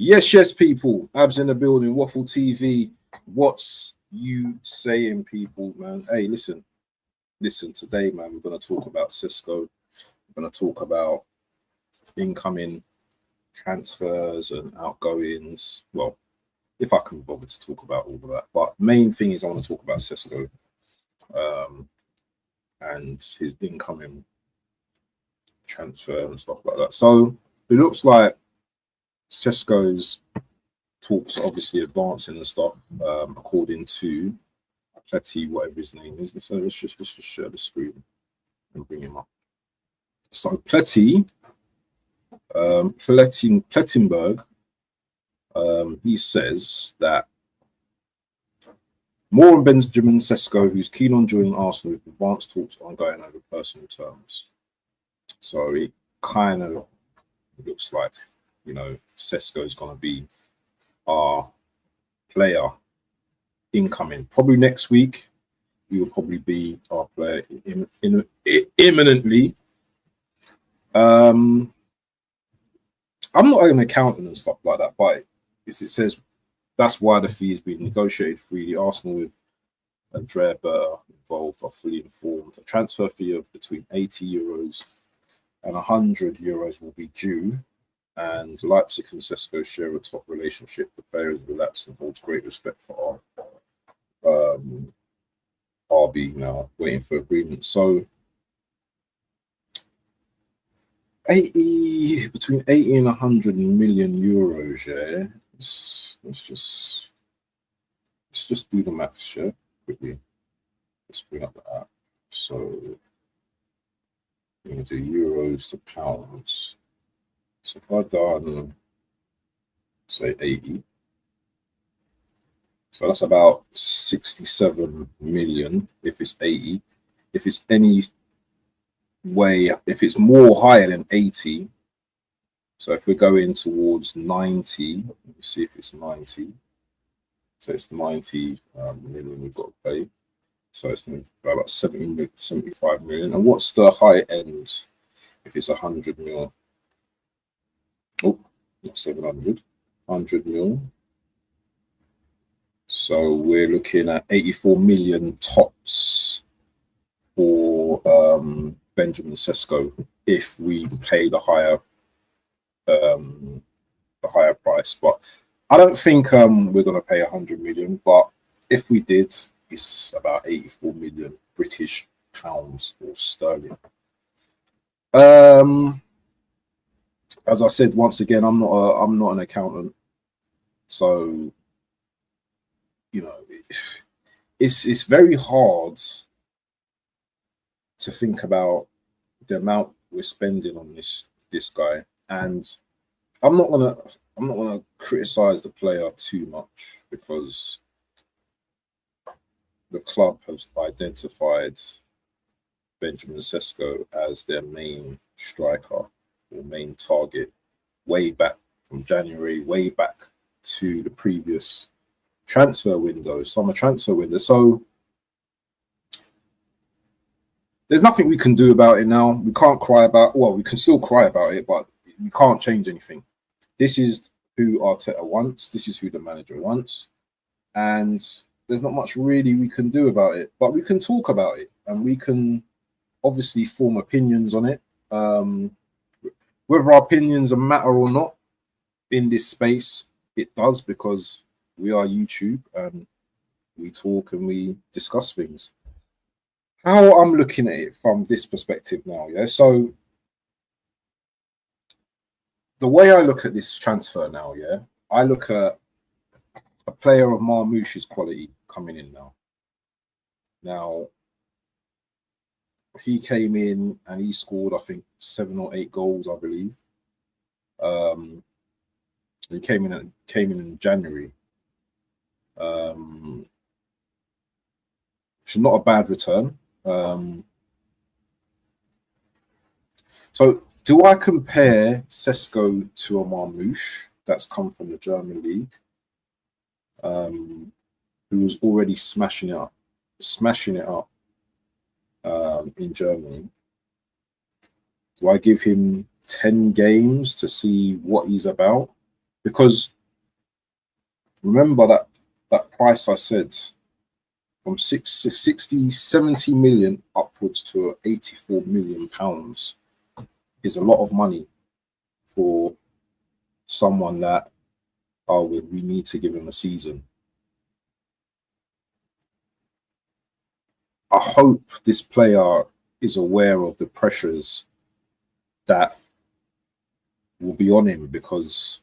Yes, people. Abs in the building. Waffle TV. What's you saying, people, man? Hey, listen. Today, man, we're going to talk about Sesko. We're going to talk about incoming transfers and outgoings. Well, if I can bother to talk about all of that. But main thing is I want to talk about Sesko and his incoming transfer and stuff like that. So it looks like Sesko's talks are obviously advancing and stuff, according to Pletty, whatever his name is. So let's just share the screen and bring him up. So Pletty, Plettenberg, he says that more on Benjamin Sesko, who's keen on joining Arsenal with advanced talks ongoing over personal terms. So it kind of looks like, you know, Sesko is going to be our player incoming. Probably next week, he will probably be our player imminently. I'm not an accountant and stuff like that, but it says that's why the fee has been negotiated freely. Arsenal with Andrea Berta involved are fully informed. A transfer fee of between €80 and €100 will be due. And Leipzig and Sesko share a top relationship. The player is relaxed and holds great respect for our RB now, waiting for agreement. So between 80 and 100 million euros, yeah. Let's just do the maths, yeah, quickly. Let's bring up the app. So we're going to do euros to pounds. So if I done, say 80, so that's about 67 million if it's 80. If it's any way, if it's more higher than 80, so if we're going towards 90, let me see if it's 90. So it's 90 million we've got to pay. So it's going to be about 75 million. And what's the high end if it's 100 mil? Oh, not 700, 100 mil. So we're looking at 84 million tops for Benjamin Sesko if we pay the higher price. But I don't think we're going to pay 100 million. But if we did, it's about 84 million British pounds or sterling. As I said, once again, I'm not an accountant, so you know, it's very hard to think about the amount we're spending on this guy, and I'm not gonna criticize the player too much because the club has identified Benjamin Sesko as their main striker or main target way back from January, way back to the previous transfer window, summer transfer window. So there's nothing we can do about it now. We can't cry about, well, we can still cry about it, but we can't change anything. This is who Arteta wants. This is who the manager wants. And there's not much really we can do about it, but we can talk about it and we can obviously form opinions on it. Whether our opinions matter or not in this space, it does, because we are YouTube and we talk and we discuss things. How I'm looking at it from this perspective now, yeah. So the way I look at this transfer now, yeah, I look at a player of Marmoush's quality coming in now. Now, he came in and he scored, I think, 7 or 8 goals, I believe. He came in January. Which is not a bad return. So do I compare Sesko to a Marmoush that's come from the German league, who was already smashing it up in Germany? Do I give him 10 games to see what he's about Because remember that price I said, from 60, 70 million upwards to 84 million pounds is a lot of money for someone that, oh, we need to give him a season. I hope this player is aware of the pressures that will be on him, because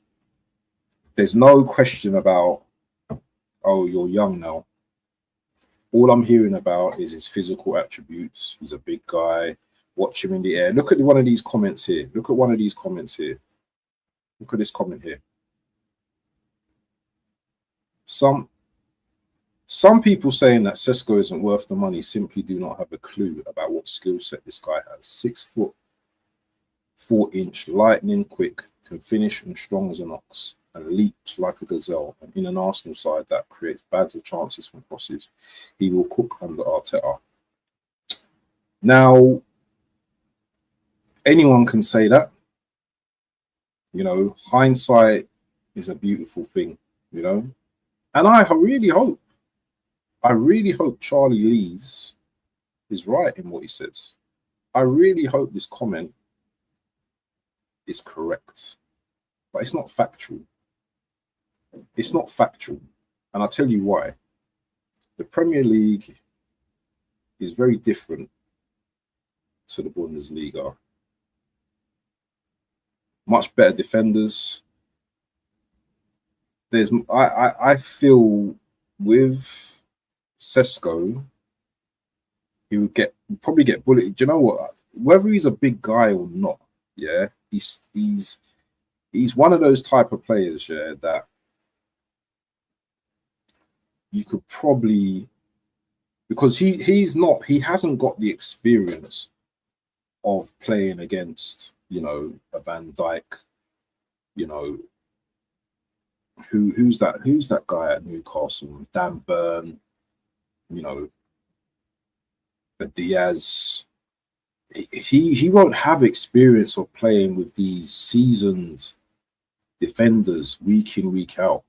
there's no question about, oh, you're young now. All I'm hearing about is his physical attributes. He's a big guy. Watch him in the air. Look at one of these comments here. Look at one of these comments here. Look at this comment here. Some people saying that Sesko isn't worth the money simply do not have a clue about what skill set this guy has. 6 foot, 4-inch, lightning quick, can finish and strong as an ox, and leaps like a gazelle. And in an Arsenal side that creates bags of chances from crosses, he will cook under Arteta. Now, anyone can say that. You know, hindsight is a beautiful thing, you know. And I really hope Charlie Lees is right in what he says. I really hope this comment is correct. But it's not factual. It's not factual. And I'll tell you why. The Premier League is very different to the Bundesliga. Much better defenders. I feel with Sesko, he would probably get bullied. Do you know what? Whether he's a big guy or not, yeah, he's one of those type of players, yeah, that you could probably, because he hasn't got the experience of playing against, you know, a Van Dijk, you know, who's that guy at Newcastle, Dan Burn, you know, the Diaz. He won't have experience of playing with these seasoned defenders week in, week out.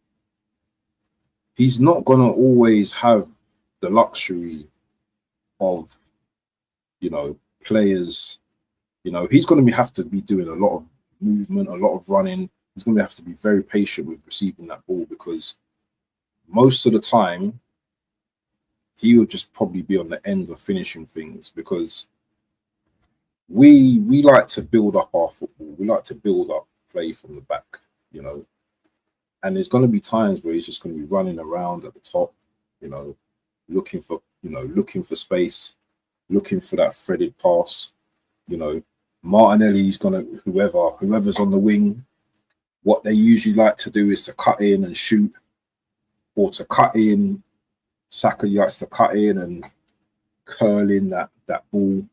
He's not gonna always have the luxury of, you know, players. You know, he's going to have to be doing a lot of movement, a lot of running. He's going to have to be very patient with receiving that ball, because most of the time he will just probably be on the end of finishing things, because we like to build up our football. We like to build up play from the back, you know. And there's going to be times where he's just going to be running around at the top, you know, looking for space, looking for that threaded pass, you know. Martinelli's gonna, whoever's on the wing, what they usually like to do is to cut in and shoot, or to cut in. Saka likes to cut in and curl in that ball,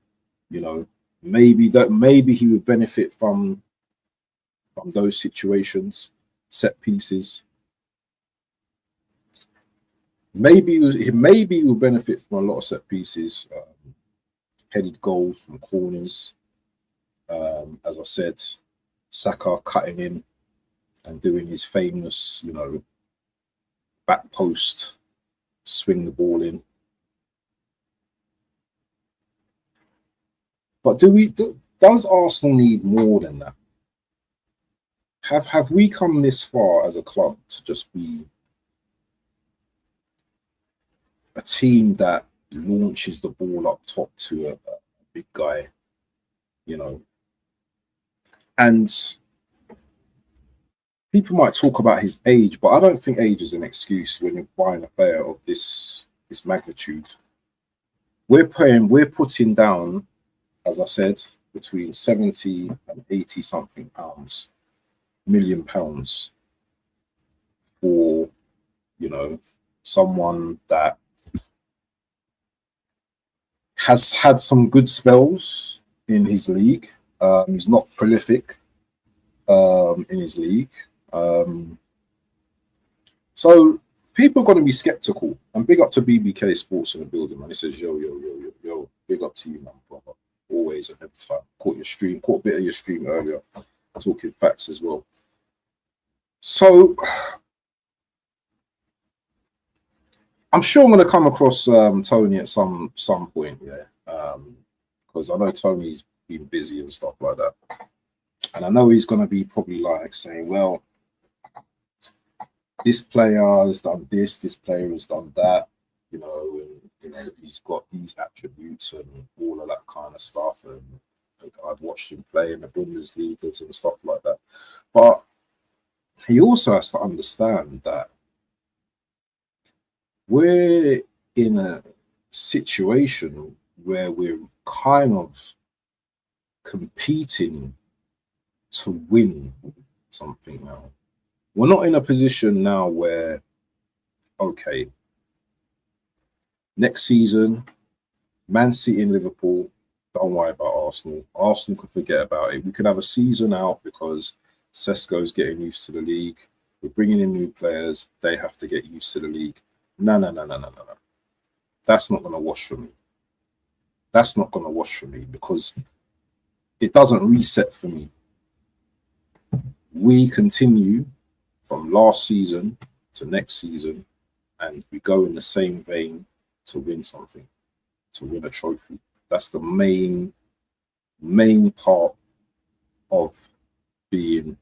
you know. Maybe he would benefit from those situations, set pieces. Maybe he will benefit from a lot of set pieces, headed goals from corners. As I said, Saka cutting in and doing his famous, you know, back post, swing the ball in. But does Arsenal need more than that? Have we come this far as a club to just be a team that launches the ball up top to a big guy, you know? And people might talk about his age, but I don't think age is an excuse when you're buying a player of this magnitude. We're putting down, as I said, between 70 and 80 something million pounds for, you know, someone that has had some good spells in his league. He's not prolific in his league. So people are going to be skeptical. And big up to BBK Sports in the building, man. He says, yo, big up to you, man, brother. Always and every time. Caught a bit of your stream earlier, talking facts as well. So I'm sure I'm going to come across Tony at some point, yeah, because I know Tony's been busy and stuff like that, and I know he's going to be probably like saying, well, this player has done this player has done that, you know, and you know he's got these attributes and all of that kind of stuff, and I've watched him play in the Bundesliga and stuff like that, but he also has to understand that we're in a situation where we're kind of competing to win something now. We're not in a position now where, okay, next season, Man City and Liverpool, don't worry about Arsenal. Arsenal can forget about it. We could have a season out because Sesko's getting used to the league. We're bringing in new players. They have to get used to the league. No. That's not going to wash for me. That's not going to wash for me because it doesn't reset for me. We continue from last season to next season, and we go in the same vein to win something, to win a trophy. That's the main part of being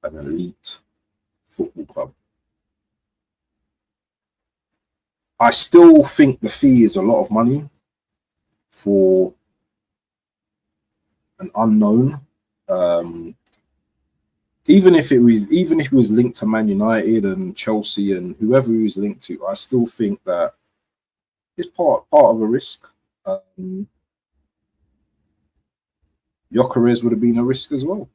an elite football club. I still think the fee is a lot of money for an unknown. Even if it was linked to Man United and Chelsea and whoever he was linked to, I still think that it's part of a risk. Gyökeres would have been a risk as well.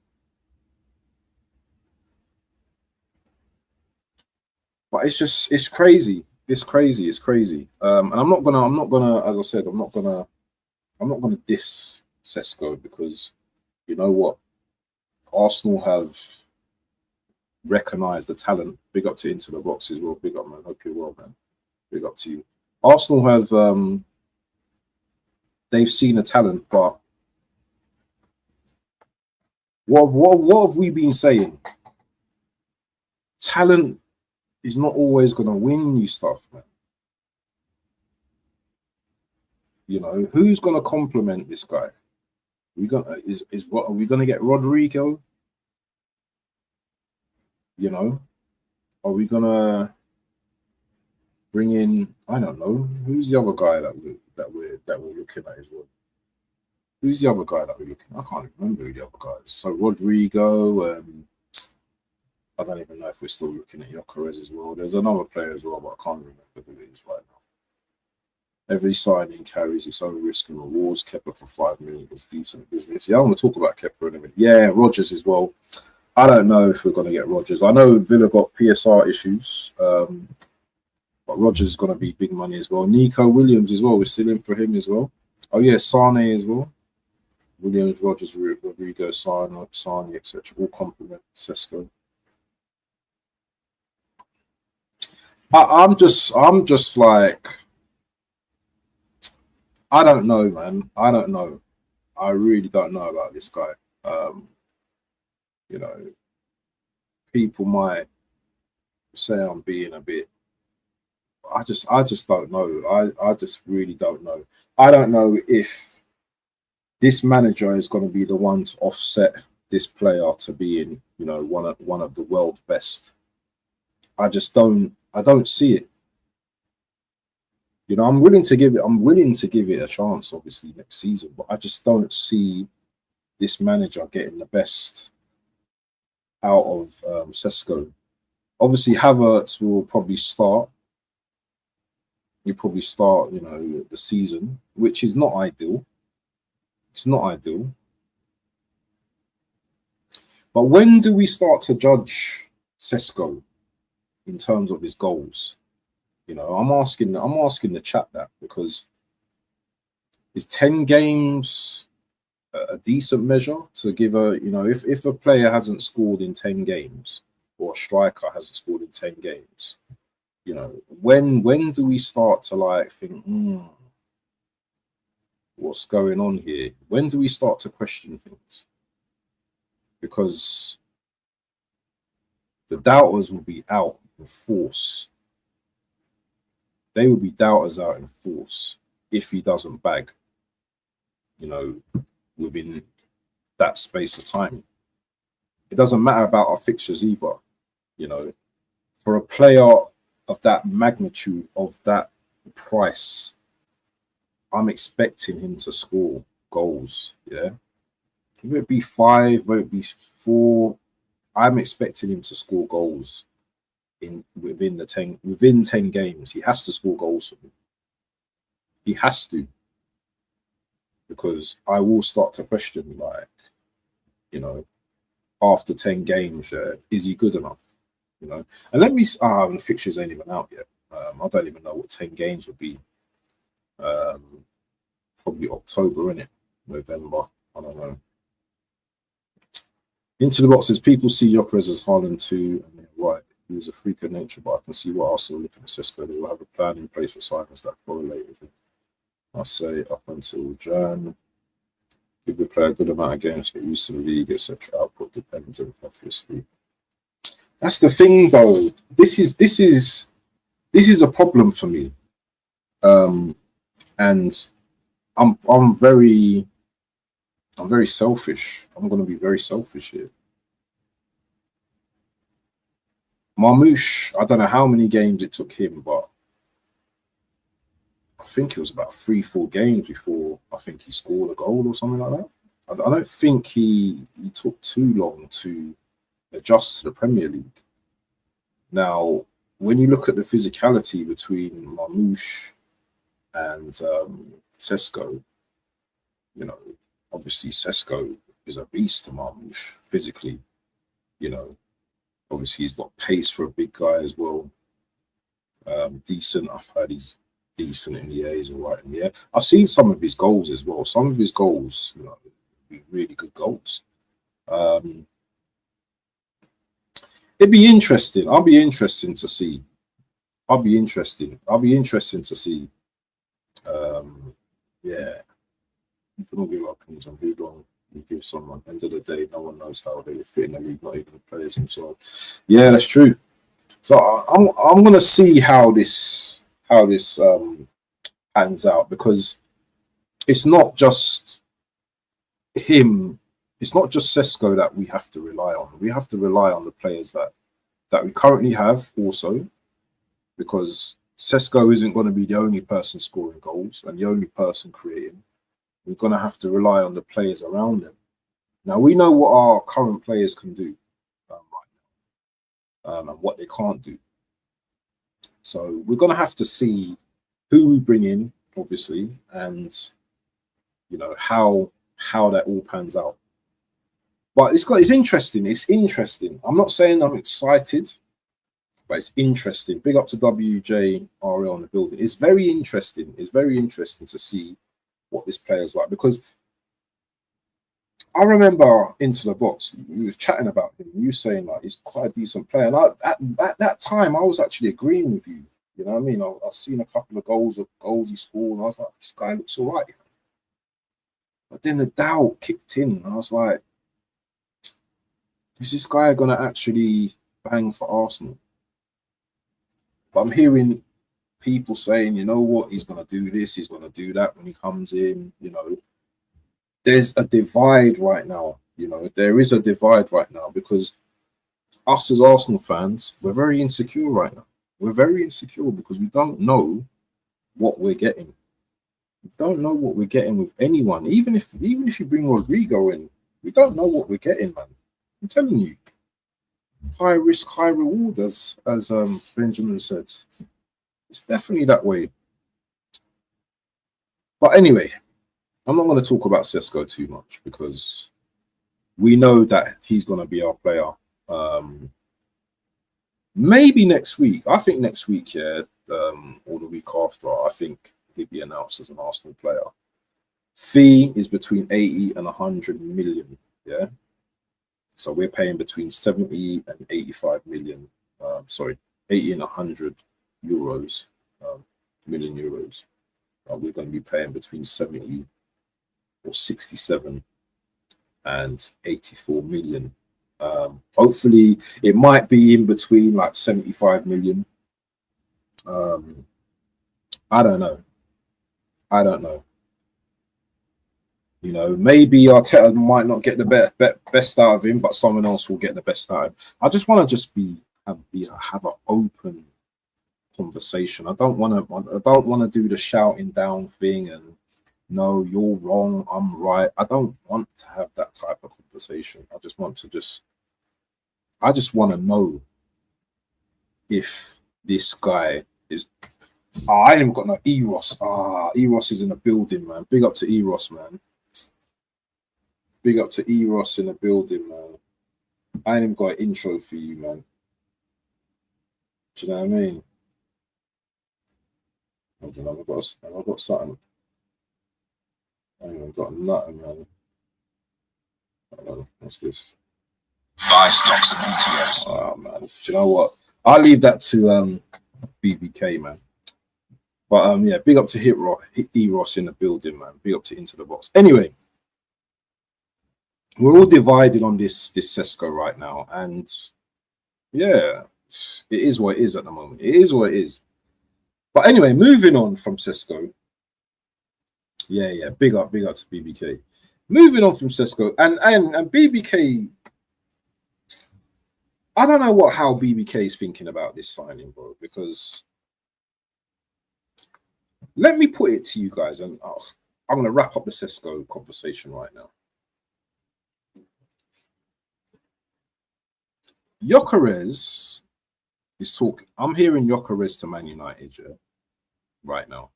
But it's crazy. It's crazy. And I'm not gonna, as I said, I'm not gonna diss Sesko because you know what? Arsenal have recognized the talent. Big up to Into the Box as well. Big up, man. Hope you're well, man. Big up to you. Arsenal have they've seen the talent, but what have we been saying? Talent is not always going to win you stuff, man. You know, who's going to complement this guy? Are we going to get Rodrigo? You know, are we going to bring in? I don't know. Who's the other guy that we're looking at as well? Who's the other guy that we're looking at? I can't remember who the other guy is. So Rodrigo. I don't even know if we're still looking at Gyökeres as well. There's another player as well, but I can't remember who it is right now. Every signing carries its own risk and rewards. Kepa for 5 million is decent business. Yeah, I want to talk about Kepa in a minute. Yeah, Rodgers as well. I don't know if we're going to get Rodgers. I know Villa got PSR issues, but Rodgers is going to be big money as well. Nico Williams as well. We're still in for him as well. Oh yeah, Sane as well. Williams, Rodgers, Rodrigo, Sane, etc. All complement Sesko. I'm just like, I don't know, man. I don't know. I really don't know about this guy. You know, people might say I'm being a bit. I just don't know. I just really don't know. I don't know if this manager is going to be the one to offset this player to being, you know, one of the world's best. I don't see it. You know, I'm willing to give it a chance, obviously, next season, but I just don't see this manager getting the best out of Sesko. Obviously, Havertz will probably start. He'll probably start, you know, the season, which is not ideal. It's not ideal. But when do we start to judge Sesko in terms of his goals? You know, I'm asking the chat that, because is 10 games a decent measure to give a, you know, if a player hasn't scored in 10 games or a striker hasn't scored in 10 games, you know, when do we start to like think, what's going on here? When do we start to question things? Because The doubters will be out in force. They will be doubters out in force if he doesn't bag, you know, within that space of time. It doesn't matter about our fixtures either, you know. For a player of that magnitude, of that price, I'm expecting him to score goals, yeah. Whether it be 5, whether it be 4, I'm expecting him to score goals within 10 games. He has to score goals for me. He has to, because I will start to question, like, you know, after 10 games, is he good enough? You know, and let me. The fixtures ain't even out yet. I don't even know what 10 games would be. Probably October, innit? November. I don't know. Into the boxes, people see Gyökeres as Haaland too, and they're right. He was a freak of nature, but I can see what Arsenal looking at Sesko. They will have a plan in place for signings that correlate with it. I say up until Jan, give the player a good amount of games to get used to the league, etc. Output dependent, obviously. That's the thing, though. This is a problem for me, and I'm very selfish. I'm going to be very selfish here. Marmoush, I don't know how many games it took him, but I think it was about 3-4 games before I think he scored a goal or something like that. I don't think he took too long to adjust to the Premier League. Now, when you look at the physicality between Marmoush and Sesko, you know, obviously Sesko is a beast to Marmoush physically. You know, obviously he's got pace for a big guy as well. Decent. I've heard he's decent in the air. He's all right in the air. I've seen some of his goals as well. Some of his goals, you know, be really good goals. It'd be interesting. I'll be interested to see. Yeah. You can all give opinions on who long you give someone. End of the day, no one knows how they fit in the league, not even the players themselves. Yeah, that's true. So I'm gonna see how this pans out, because it's not just him. It's not just Sesko that we have to rely on. We have to rely on the players that we currently have also, because Sesko isn't going to be the only person scoring goals and the only person creating. We're going to have to rely on the players around them. Now, we know what our current players can do and what they can't do. So we're going to have to see who we bring in, obviously, and, you know, how that all pans out. But it's interesting. It's interesting. I'm not saying I'm excited, but it's interesting. Big up to WJRL in the building. It's very interesting. It's very interesting to see what this player's like, because I remember Into the Box, we was chatting about him. You saying like he's quite a decent player, and at that time I was actually agreeing with you. You know what I mean? I've seen a couple of goals he scored, and I was like, this guy looks all right. But then the doubt kicked in, and I was like, is this guy gonna actually bang for Arsenal? But I'm hearing people saying, you know what, he's going to do this, he's going to do that when he comes in. You know, there's a divide right now. You know, there is a divide right now, because us as Arsenal fans, we're very insecure right now. We're very insecure because we don't know what we're getting. We don't know what we're getting with anyone. Even if you bring Rodrigo in, we don't know what we're getting, man. I'm telling you. High risk, high reward, as Benjamin said. It's definitely that way. But anyway, I'm not going to talk about Sesko too much, because we know that he's going to be our player. Maybe next week. I think next week, yeah, or the week after, I think he'll be announced as an Arsenal player. Fee is between 80 and 100 million, yeah? So we're paying between 70 and 85 million, 80 and 100 euros, million euros. We're going to be paying between 70 or 67 and 84 million Hopefully, it might be in between like 75 million. I don't know. I don't know. You know, maybe Arteta might not get the best out of him, but someone else will get the best out of him. I just want to just have an open conversation. I don't want to do the shouting down thing and no, you're wrong, I'm right. I don't want to have that type of conversation. I just want to know if this guy is. I ain't even got no Eros. Eros is in the building, man. Big up to Eros, man. Big up to Eros in the building, man. I ain't even got an intro for you, man. Do you know what I mean? Hold on, I've got something. I ain't even got nothing, man. Hold on, what's this? Buy stocks and ETFs. Oh, man. Do you know what? I'll leave that to BBK, man. But yeah, big up to Eros in the building, man. Big up to Into the Box. Anyway, we're all divided on this Sesko right now, and yeah, it is what it is at the moment. It is what it is. But anyway, moving on from Sesko. Yeah, big up to BBK. Moving on from Sesko and BBK. I don't know how BBK is thinking about this signing, bro, because let me put it to you guys, and I'm going to wrap up the Sesko conversation right now. Gyökeres is talking. I'm hearing Gyökeres to Man United, yeah, right now.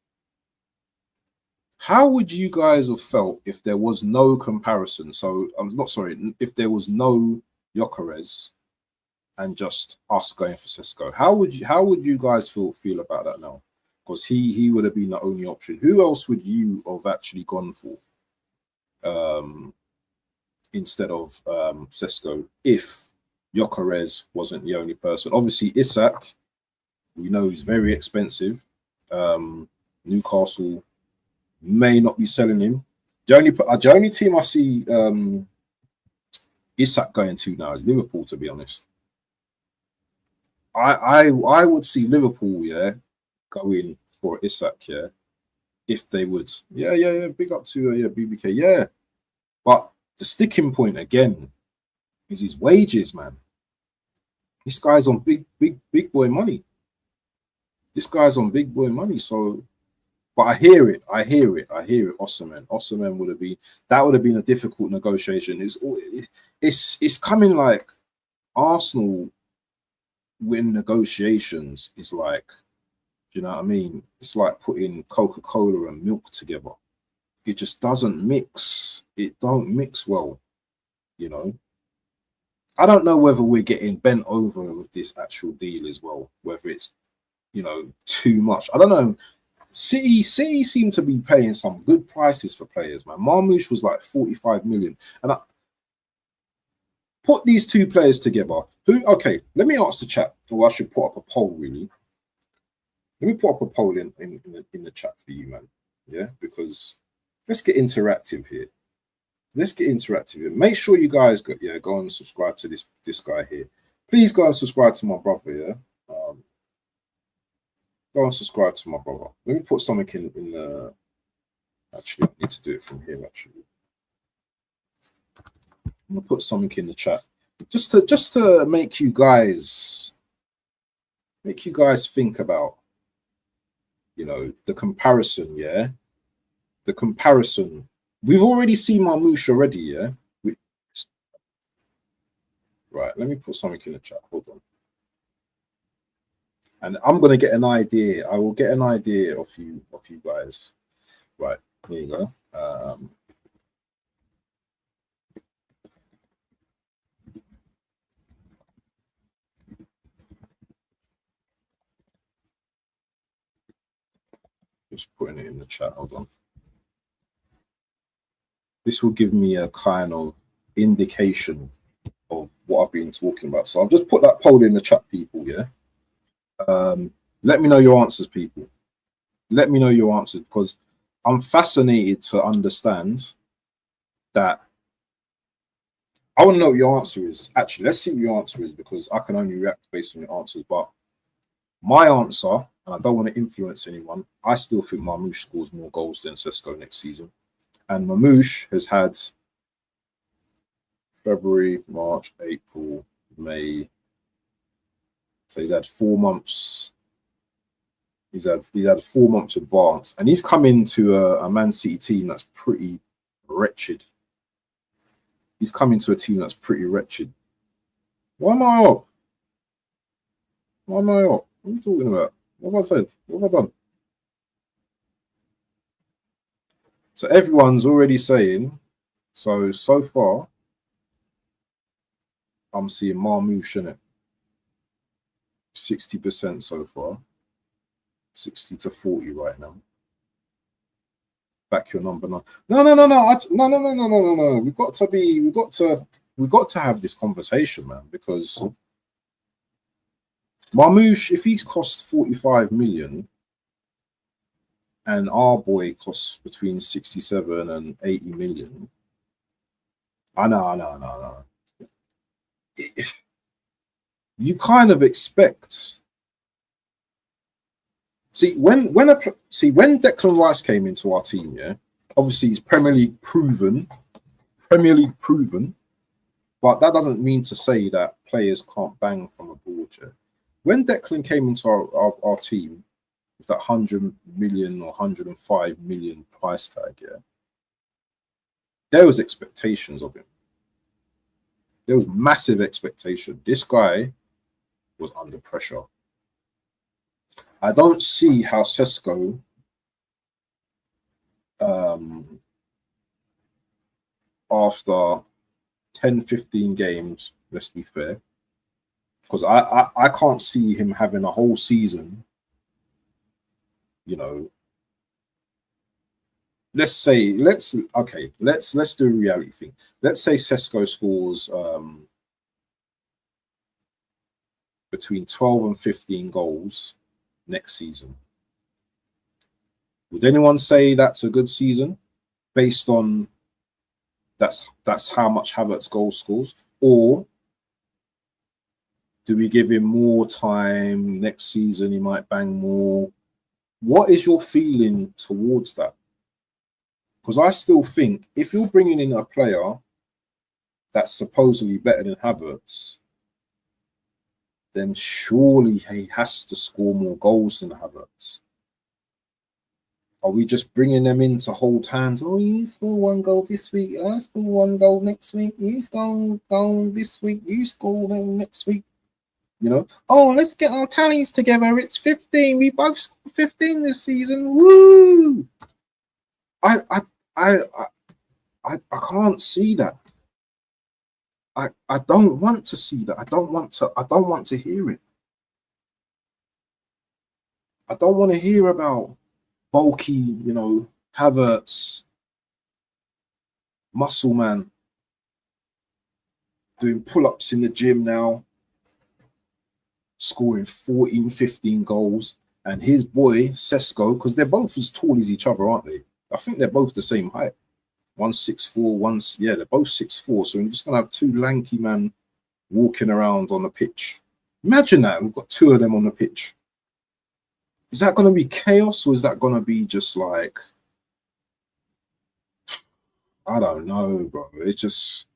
How would you guys have felt if there was no comparison? So I'm not sorry, if there was no Gyökeres and just us going for Sesko. How would you guys feel about that now? Because he would have been the only option. Who else would you have actually gone for instead of Sesko if Gyökeres wasn't the only person? Obviously, Isak, we know he's very expensive. Newcastle may not be selling him. The only team I see Isak going to now is Liverpool, to be honest. I would see Liverpool, yeah, go in for Isak, yeah, if they would. Yeah. Big up to BBK, yeah. But the sticking point again is his wages, man. This guy's on big boy money. This guy's on big boy money. So, but I hear it. Osimhen would have been a difficult negotiation. It's coming like Arsenal win negotiations is like, do you know what I mean? It's like putting Coca-Cola and milk together. It just doesn't mix. It don't mix well, you know. I don't know whether we're getting bent over with this actual deal as well, whether it's, you know, too much. I don't know. City seem to be paying some good prices for players, man. Marmoush was like 45 million. And I put these two players together. Okay, let me ask the chat, or I should put up a poll, really. Let me put up a poll in the chat for you, man. Yeah, because let's get interactive here. Make sure you guys go and subscribe to this guy here. Please go and subscribe to my brother, yeah. Go and subscribe to my brother. Let me put something in the. Actually, I need to do it from here. Actually, I'm gonna put something in the chat just to make you guys think about, you know, the comparison. Yeah, the comparison. We've already seen Marmoush already. Yeah. Right. Let me put something in the chat. Hold on. And I'm gonna get an idea. I will get an idea of you guys. Right, here you go. Just putting it in the chat. Hold on. This will give me a kind of indication of what I've been talking about. So I've just put that poll in the chat, people. Yeah. Let me know your answers, people. Let me know your answers, because I'm fascinated to understand that I want to know what your answer is. Actually, let's see what your answer is, because I can only react based on your answers. But my answer, and I don't want to influence anyone, I still think Marmoush scores more goals than Sesko next season. And Marmoush has had February, March, April, May. So he's had 4 months. He's had 4 months advance, and he's come into a Man City team that's pretty wretched. He's come into a team that's pretty wretched. Why am I up? Why am I up? What are you talking about? What have I said? What have I done? So everyone's already saying, so far, I'm seeing Marmoush in it. 60% so far. 60 to 40 right now. Back your number now. No. We've got to have this conversation, man, because Marmoush, if he's cost 45 million and our boy costs between 67 and 80 million, I know. You kind of expect. See, when Declan Rice came into our team, yeah, obviously he's Premier League proven, but that doesn't mean to say that players can't bang from abroad. Yeah? When Declan came into our team with that 100 million or 105 million price tag, yeah, there was expectations of him. There was massive expectation. This guy was under pressure. I don't see how Sesko after 10, 15 games, let's be fair, because I can't see him having a whole season, you know. Let's do a reality thing. Let's say Sesko scores between 12 and 15 goals next season. Would anyone say that's a good season based on that's how much Havertz goals scores? Or do we give him more time next season? He might bang more. What is your feeling towards that? Because I still think if you're bringing in a player that's supposedly better than Havertz, then surely he has to score more goals than Havertz. Are we just bringing them in to hold hands? Oh, you score 1 goal this week. I score 1 goal next week. You score goal this week. You score next week. You know? Oh, let's get our tallies together. It's 15. We both scored 15 this season. Woo! I can't see that. I don't want to see that. I don't want to hear it. I don't want to hear about bulky, you know, Havertz, muscle man, doing pull-ups in the gym now, scoring 14, 15 goals, and his boy Sesko, because they're both as tall as each other, aren't they? I think they're both the same height. 1'6'4", they're both 6'4". So we're just gonna have 2 lanky men walking around on the pitch. Imagine that, we've got 2 of them on the pitch. Is that gonna be chaos, or is that gonna be just like, I don't know, bro. It's just,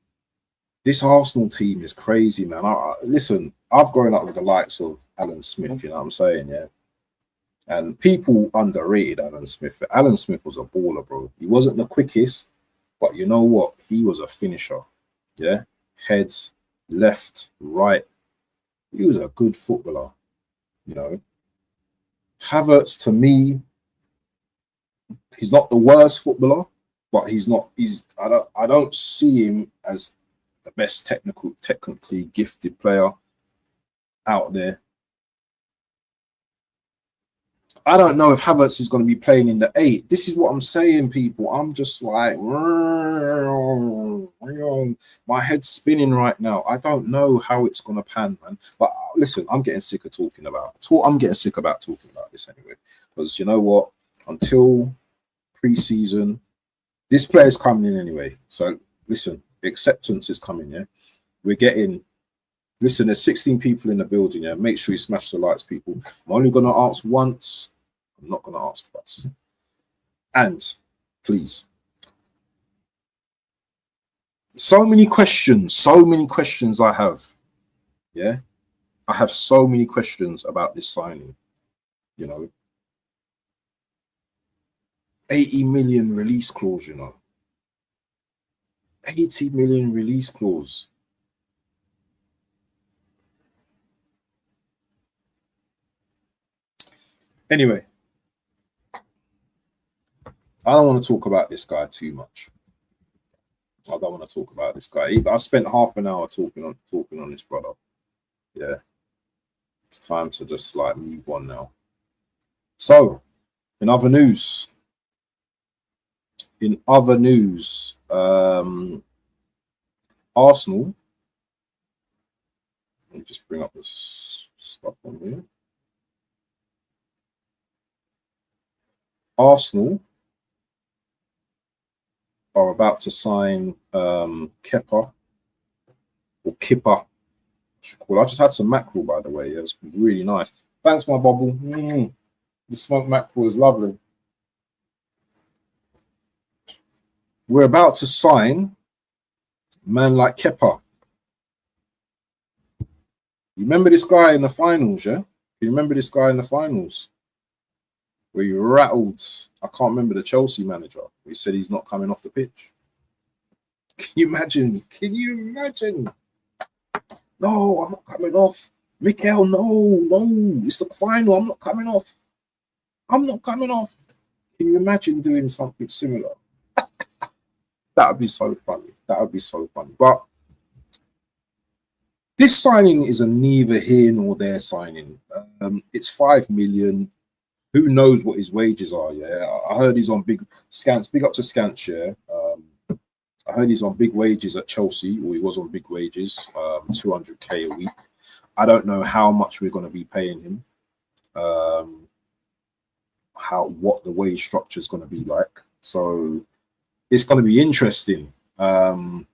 this Arsenal team is crazy, man. Listen, I've grown up with the likes of Alan Smith, you know what I'm saying, yeah? And people underrated Alan Smith. Alan Smith was a baller, bro. He wasn't the quickest, but you know what? He was a finisher. Yeah? Head, left, right. He was a good footballer. You know? Havertz, to me, he's not the worst footballer, but I don't see him as the best technically gifted player out there. I don't know if Havertz is going to be playing in the 8. This is what I'm saying, people. I'm just like, my head's spinning right now. I don't know how it's going to pan, man. But listen, I'm getting sick of talking about this anyway. Because you know what? Until pre-season, this player's coming in anyway. So listen, Acceptance is coming. Yeah, we're getting. Listen, there's 16 people in the building. Yeah, make sure you smash the lights, people. I'm only gonna ask once. I'm not gonna ask twice. And please, so many questions I have. Yeah, I have so many questions about this signing. You know, 80 million release clause. You know, 80 million release clause. Anyway, I don't want to talk about this guy too much. I don't want to talk about this guy. I spent half an hour talking on this brother. Yeah, it's time to just like move on now. So, in other news, Arsenal. Let me just bring up this stuff on here. Arsenal are about to sign Kepa or Kipper. I just had some mackerel, by the way. Yeah, it's really nice. Thanks, my bubble. The smoked mackerel is lovely. We're about to sign a man like Kepa. You remember this guy in the finals, yeah? You remember this guy in the finals? Where you rattled, I can't remember the Chelsea manager. He said he's not coming off the pitch. Can you imagine? Can you imagine? No, I'm not coming off. Mackerel, no. It's the final. I'm not coming off. I'm not coming off. Can you imagine doing something similar? That would be so funny. That would be so funny. But this signing is a neither here nor there signing. It's 5 million. Who knows what his wages are? Yeah, I heard he's on big Scants. Big up to Scants. Yeah, I heard he's on big wages at Chelsea, or he was on big wages, 200k a week. I don't know how much we're going to be paying him. What the wage structure is going to be like. So it's going to be interesting. Now,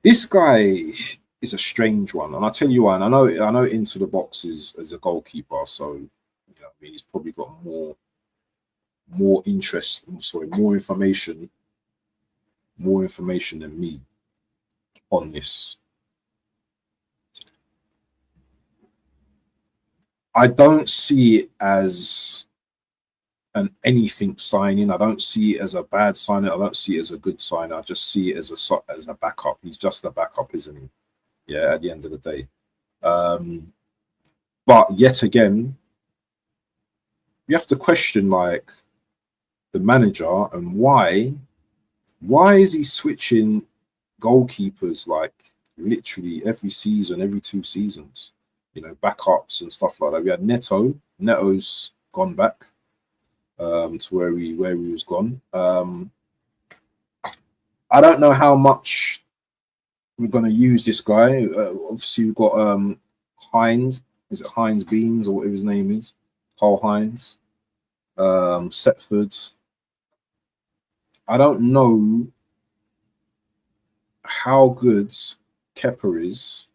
this guy is a strange one, and I'll tell you why. And I know Into the Box is a goalkeeper, so I mean, he's probably got more information than me on this. I don't see it as an anything signing. I don't see it as a bad signing. I don't see it as a good sign. I just see it as a backup. He's just a backup, isn't he? Yeah, at the end of the day. But yet again, you have to question like the manager and why is he switching goalkeepers like literally every season, every 2 seasons? Backups and stuff like that. We had Neto. Neto's gone back to where he was gone. I don't know how much we're going to use this guy. Obviously, we've got Hines. Is it Hines Beans or whatever his name is? Carl Hines. Setford. I don't know how good Kepa is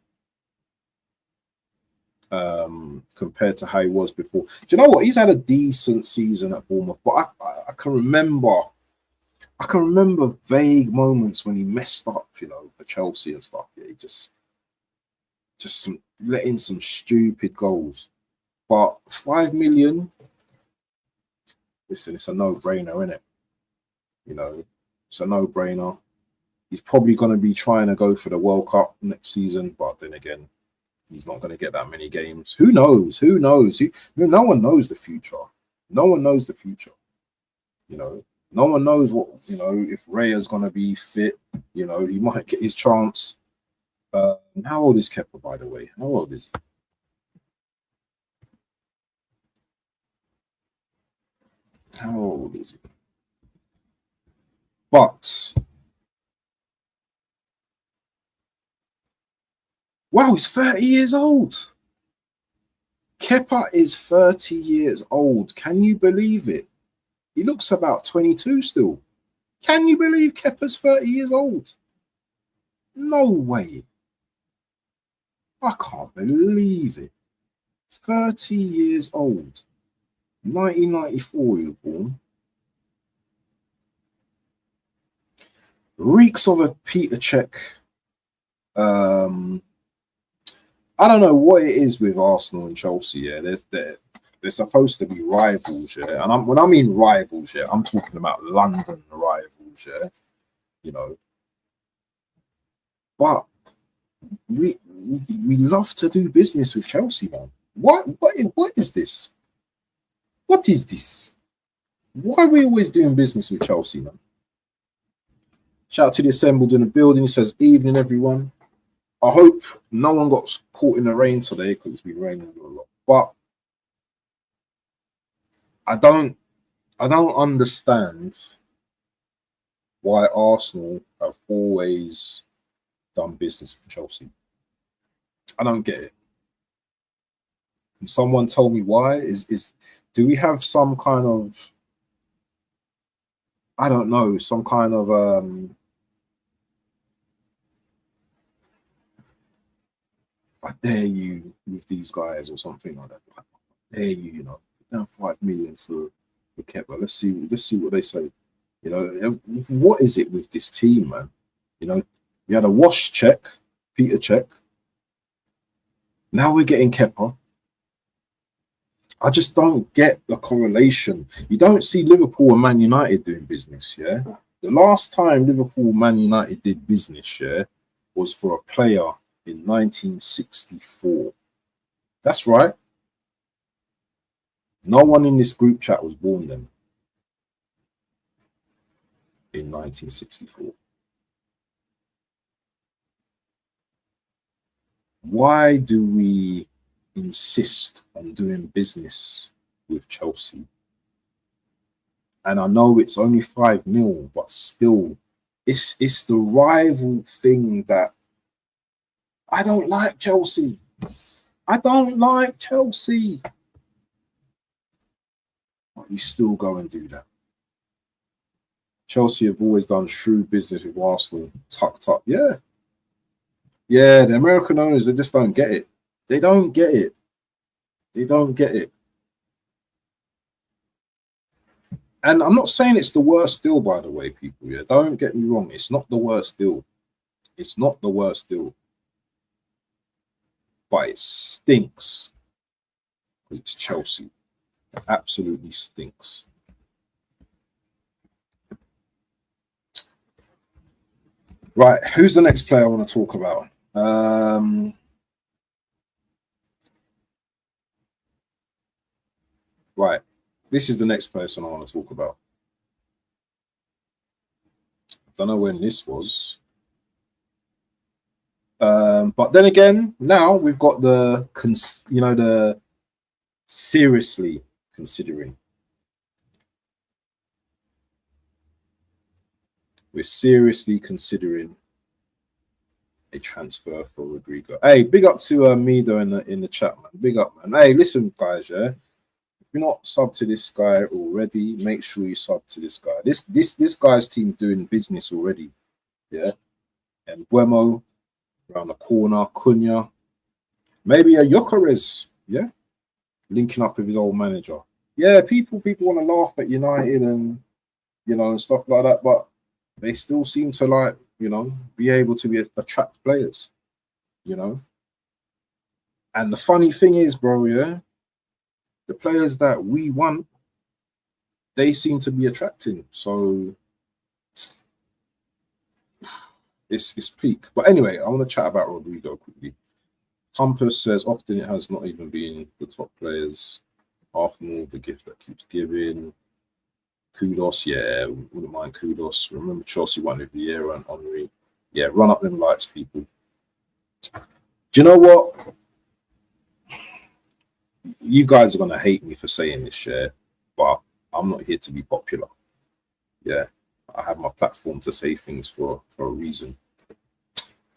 compared to how he was before. Do you know what? He's had a decent season at Bournemouth, but I can remember vague moments when he messed up, for Chelsea and stuff. Yeah, he just let in some stupid goals. But 5 million, listen, it's a no-brainer, isn't it? It's a no-brainer. He's probably going to be trying to go for the World Cup next season, but then again, he's not going to get that many games. Who knows? No one knows the future. No one knows the future. No one knows what, if Raya's going to be fit. He might get his chance. How old is Kepa, by the way? How old is he? How old is he? But wow, he's 30 years old. Kepa is 30 years old. Can you believe it? He looks about 22 still. Can you believe Kepa's 30 years old? No way. I can't believe it. 30 years old. 1994 you were born. Reeks of a Peter Cech. I don't know what it is with Arsenal and Chelsea. Yeah, they're supposed to be rivals. Yeah, and when I mean rivals, yeah, I'm talking about London rivals. Yeah, you know. But we love to do business with Chelsea, man. What is this? What is this? Why are we always doing business with Chelsea, man? Shout out to the assembled in the building. He says, "Evening, everyone. I hope no one got caught in the rain today because it's been raining a lot. But I don't understand why Arsenal have always done business with Chelsea. I don't get it. Can someone tell me why? Do we have some kind of, I don't know, some kind of I dare you with these guys or something like that. I dare you, you know, down 5 million for Kepa. Let's see what they say. You know, what is it with this team, man? You know, we had a wash check, Peter Cech. Now we're getting Kepa. I just don't get the correlation. You don't see Liverpool and Man United doing business, yeah? The last time Liverpool and Man United did business, yeah, was for a player in 1964. That's right. No one in this group chat was born then. In 1964. Why do we insist on doing business with Chelsea? And I know it's only 5 mil, but still, it's the rival thing that I don't like Chelsea. I don't like Chelsea. But you still go and do that. Chelsea have always done shrewd business with Arsenal, tucked up. Yeah. Yeah, the American owners, they just don't get it. They don't get it. They don't get it. And I'm not saying it's the worst deal, by the way, people. Yeah, don't get me wrong. It's not the worst deal. It's not the worst deal. But it stinks. It's Chelsea. It absolutely stinks. Right, who's the next player I want to talk about? Right, this is the next person I want to talk about. I don't know when this was. But then again, now we've got the seriously considering. We're seriously considering a transfer for Rodrigo. Hey, big up to Mido in the chat, man. Big up, man. Hey, listen, guys, yeah. If you're not sub to this guy already, make sure you sub to this guy. This guy's team doing business already. Yeah. And Buemo around the corner, Cunha. Maybe a Gyökeres, yeah. Linking up with his old manager. Yeah, people want to laugh at United and and stuff like that, but they still seem to be able to attract players, And the funny thing is, bro, yeah, the players that we want, they seem to be attracting. So it's peak. But anyway, I want to chat about Rodrigo quickly. Compass says often it has not even been the top players. Arsenal, the gift that keeps giving. Kudos, yeah, wouldn't mind kudos. Remember Chelsea won with Vieira and Henry. Yeah, run up them lights, people. Do you know what? You guys are gonna hate me for saying this, yeah, but I'm not here to be popular. Yeah, I have my platform to say things for a reason.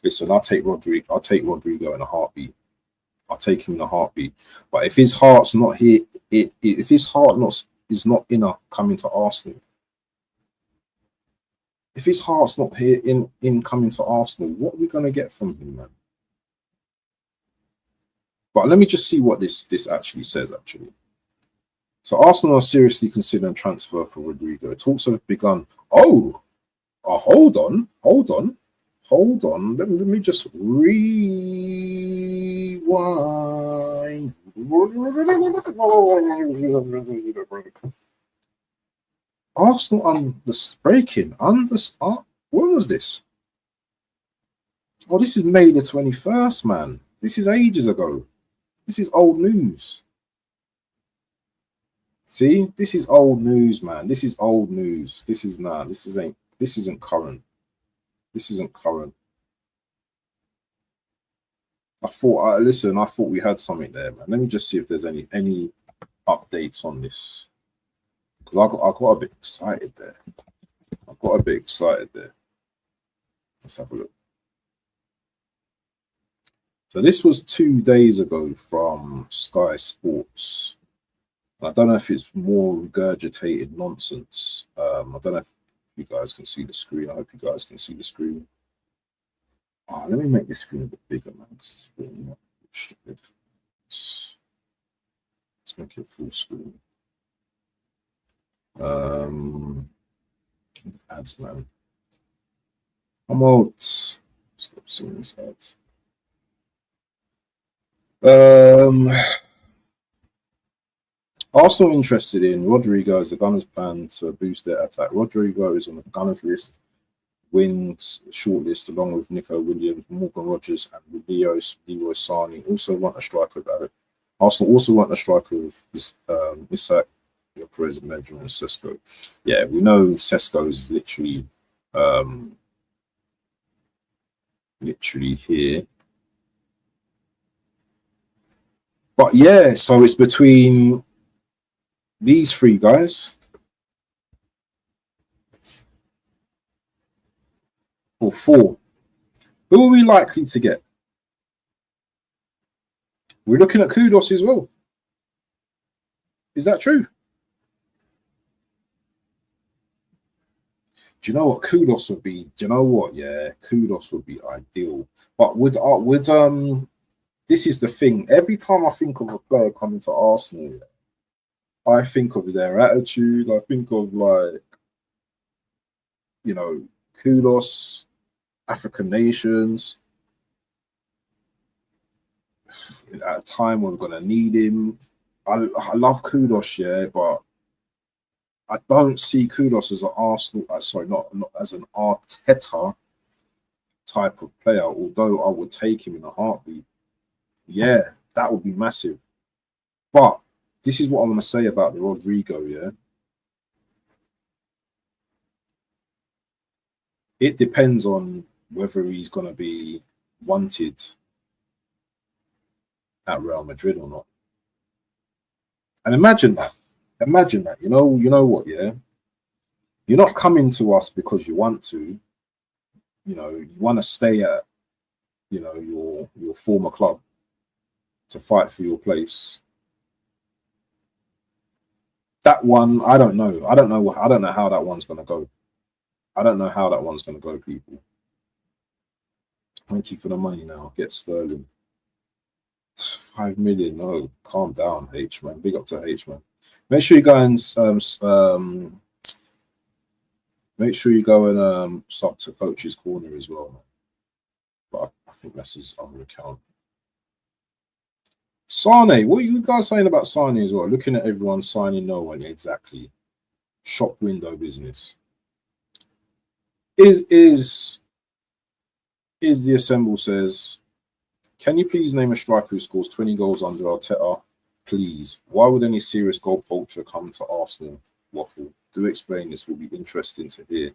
Listen, I'll take Rodrigo in a heartbeat. I'll take him in a heartbeat. But if his heart's not here, if his heart is not coming to Arsenal. If his heart's not here in coming to Arsenal, what are we going to get from him, man? But let me just see what this actually says, actually. So Arsenal are seriously considering transfer for Rodrigo. Talks have begun. Oh, hold on. Let me just rewind. Arsenal on the breaking. When was this? Oh, this is May the 21st, man. This is ages ago. This is old news. See, this is old news, man. This is old news. This isn't current. This isn't current. I thought we had something there, man. Let me just see if there's any updates on this. Because I got a bit excited there. Let's have a look. So this was 2 days ago from Sky Sports. I don't know if it's more regurgitated nonsense. I don't know if you guys can see the screen. I hope you guys can see the screen. Oh, let me make this screen a bit bigger, man. It's a bit stupid. Let's make it full screen. Ads, man. I'm out. Stop seeing this ads. Arsenal interested in Rodrigo as the Gunners plan to boost their attack. Rodrigo is on the Gunners list, wins shortlist along with Nico Williams, Morgan Rogers, and Leroy Sane. Also want a striker about it. Arsenal also want a striker with Isak, Perez, and Benjamin, and Sesko. Yeah, we know Sesko is literally here. But yeah, so it's between these three guys, or four. Who are we likely to get? We're looking at Kudos as well. Is that true? Do you know what Kudos would be? Do you know what? Yeah, Kudos would be ideal. But this is the thing. Every time I think of a player coming to Arsenal, I think of their attitude. I think of, like, you know, Kudos, African nations. At a time when we're gonna need him. I love Kudos, yeah, but I don't see Kudos as an Arsenal. Not as an Arteta type of player. Although I would take him in a heartbeat. Yeah, that would be massive. But this is what I'm going to say about the Rodrigo, yeah? It depends on whether he's going to be wanted at Real Madrid or not. And imagine that. You know what, yeah? You're not coming to us because you want to. You know, you want to stay at, you know, your former club to fight for your place. That one, I don't know. I don't know how that one's gonna go. People. Thank you for the money now. Get Sterling. 5 million. No, calm down, H, man. Big up to H, man. Make sure you go and sub to Coach's Corner as well, man. But I think that's his other account. Sane, what are you guys saying about Sane as well? Looking at everyone signing no one, exactly. Shop window business. Is the Assemble says, can you please name a striker who scores 20 goals under Arteta? Please. Why would any serious goal poacher come to Arsenal? Waffle. Do explain, this will be interesting to hear.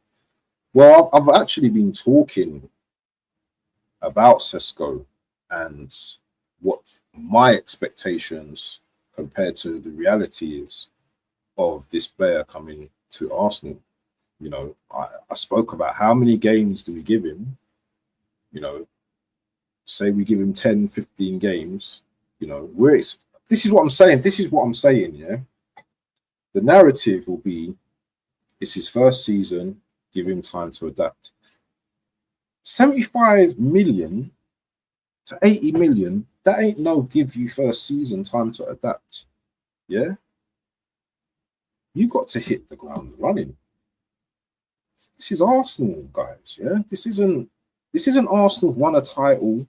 Well, I've actually been talking about Sesko and what my expectations compared to the reality is of this player coming to Arsenal. You know, I spoke about how many games do we give him. You know, say we give him 10, 15 games. You know, this is what I'm saying. Yeah. The narrative will be, it's his first season, give him time to adapt. 75 million to 80 million, that ain't no give you first season time to adapt. Yeah? You got to hit the ground running. This is Arsenal, guys. Yeah, this isn't Arsenal won a title.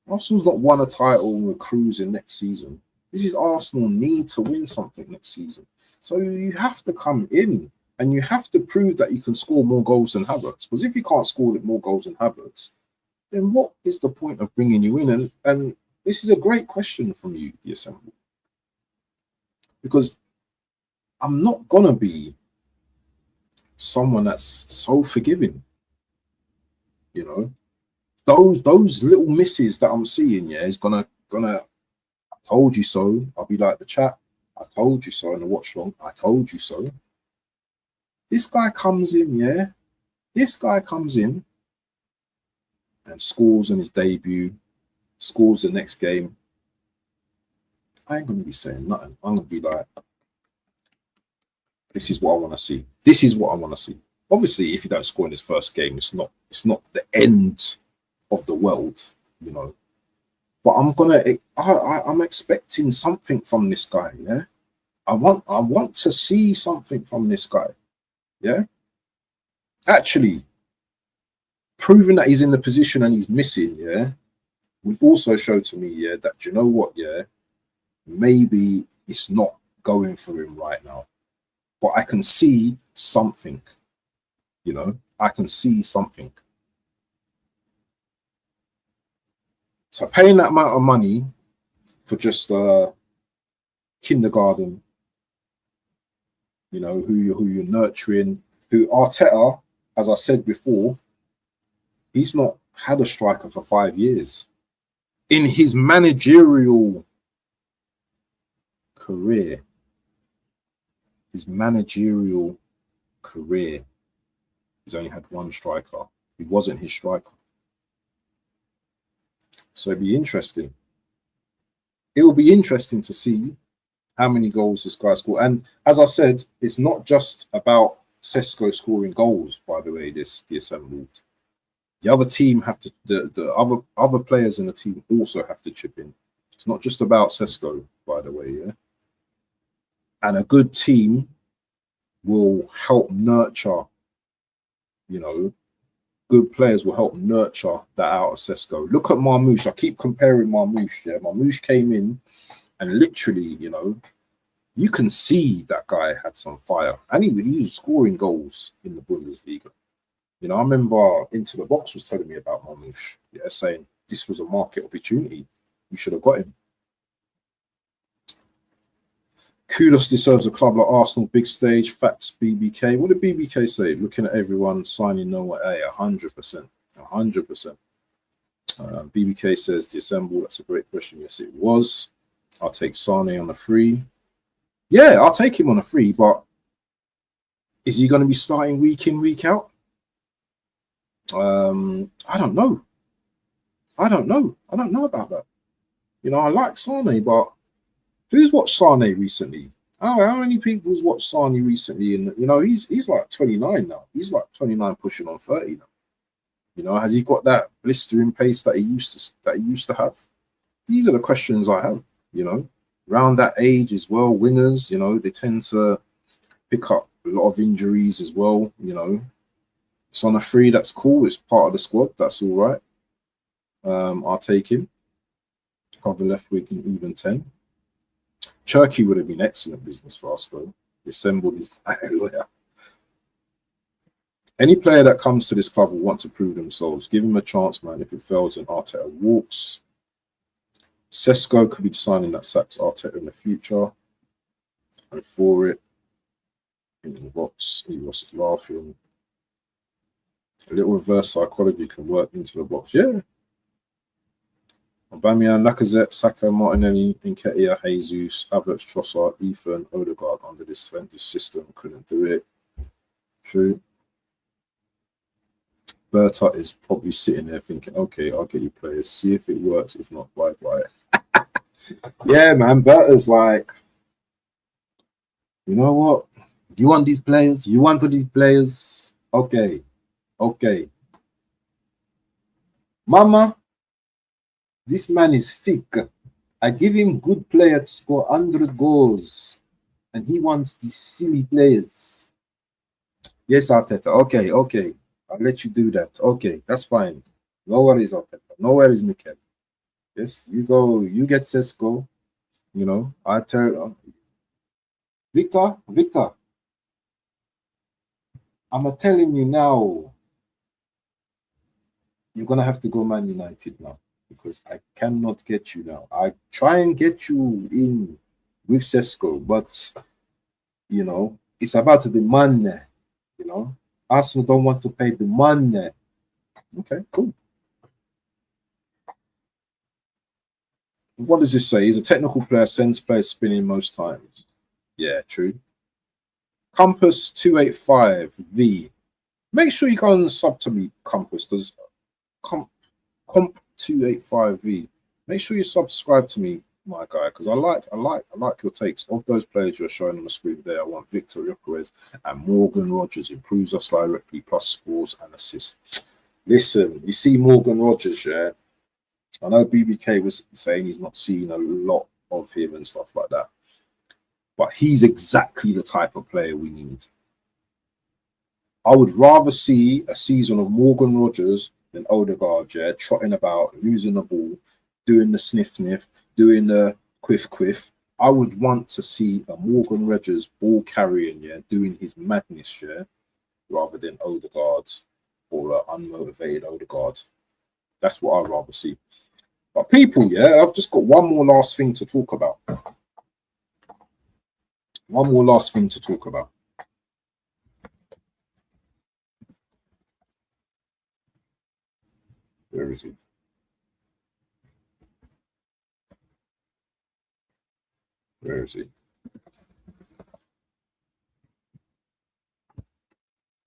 Arsenal's not won a title and we're cruising next season. This is Arsenal need to win something next season. So you have to come in and you have to prove that you can score more goals than Havertz. Because if you can't score more goals than Havertz, then what is the point of bringing you in? And this is a great question from you, the Assembly. Because I'm not going to be someone that's so forgiving. You know, those little misses that I'm seeing, yeah, is gonna I told you so. I'll be like the chat, I told you so, in the watch long, I told you so. This guy comes in, yeah. This guy comes in and scores on his debut, scores the next game. I ain't gonna be saying nothing. I'm gonna be like, this is what I want to see. This is what I want to see. Obviously, if you don't score in his first game, it's not the end of the world, you know. But I'm expecting something from this guy, yeah. I want to see something from this guy, yeah. Actually, proving that he's in the position and he's missing, yeah, would also show to me, yeah, that you know what, yeah, maybe it's not going for him right now. But I can see something, you know, I can see something. So paying that amount of money for just kindergarten, you know, who you're nurturing, who Arteta, as I said before, he's not had a striker for 5 years. In his managerial career, he's only had one striker. He wasn't his striker. So it'd be interesting. It'll be interesting to see how many goals this guy scored. And as I said, it's not just about Sesko scoring goals, by the way, the assembled. The other team have to, the other players in the team also have to chip in. It's not just about Sesko, by the way, yeah. And a good team will help nurture, you know, good players will help nurture that out of Sesko. Look at Marmoush. I keep comparing Marmoush. Yeah, Marmoush came in and literally, you know, you can see that guy had some fire. And he was scoring goals in the Bundesliga. You know, I remember Into the Box was telling me about Marmoush, yeah, saying this was a market opportunity. We should have got him. Kudos deserves a club like Arsenal, big stage, facts, BBK. What did BBK say? Looking at everyone signing no way. Hey, 100%. 100%. BBK says the assemble. That's a great question. Yes, it was. I'll take Sane on a free. Yeah, I'll take him on a free, but is he going to be starting week in, week out? I don't know. I don't know about that. You know, I like Sane, but who's watched Sane recently? How many people's watched Sane recently? And you know, he's like 29 now. He's like 29, pushing on 30 now. You know, has he got that blistering pace that he used to have? These are the questions I have. You know, around that age as well, wingers, you know, they tend to pick up a lot of injuries as well. You know, it's on a free. That's cool. It's part of the squad. That's all right. I'll take him. Cover left wing in even 10. Cherky would have been excellent business for us, though. He assembled his lawyer. Any player that comes to this club will want to prove themselves. Give him a chance, man. If it fails, then Arteta walks. Sesko could be signing that sacks Arteta in the future. And for it, in the box, he was laughing. A little reverse psychology can work into the box. Yeah. Aubameyang, Lacazette, Saka, Martinelli, Nketiah, Jesus, Havertz, Trossard, Ethan, Odegaard under this defensive system couldn't do it. True. Berta is probably sitting there thinking, okay, I'll get you players, see if it works. If not, bye-bye. Yeah, man, Berta's like, You know what? You want these players? You wanted these players? Okay. Okay. Mama, this man is thick. I give him good player to score 100 goals. And he wants these silly players. Yes, Arteta. Okay, okay. I'll let you do that. Okay, that's fine. No worries, Arteta. No worries, Mikel. Yes, you go. You get Sesko. You know, I tell Victor, I'm telling you now, you're gonna have to go Man United now because I cannot get you now. I try and get you in with Sesko, but you know, it's about the money. You know, Arsenal don't want to pay the money. Okay, cool. What does this say? He's a technical player, sends players spinning most times. Yeah, true. Compass 285V. Make sure you go and sub to me, Compass, because Comp 285V. Make sure you subscribe to me, my guy, because I like your takes of those players you're showing on the screen there. I want Victor Gyökeres and Morgan Rogers improves us directly, plus scores and assists. Listen, you see Morgan Rogers, yeah. I know BBK was saying he's not seen a lot of him and stuff like that, but he's exactly the type of player we need. I would rather see a season of Morgan Rogers than Odegaard, yeah, trotting about, losing the ball, doing the sniff, doing the quiff. I would want to see a Morgan Rogers ball carrying, yeah, doing his madness, yeah, rather than Odegaard or an unmotivated Odegaard. That's what I'd rather see. But people, yeah, I've just got one more last thing to talk about. One more last thing to talk about. Where is he? Where is he?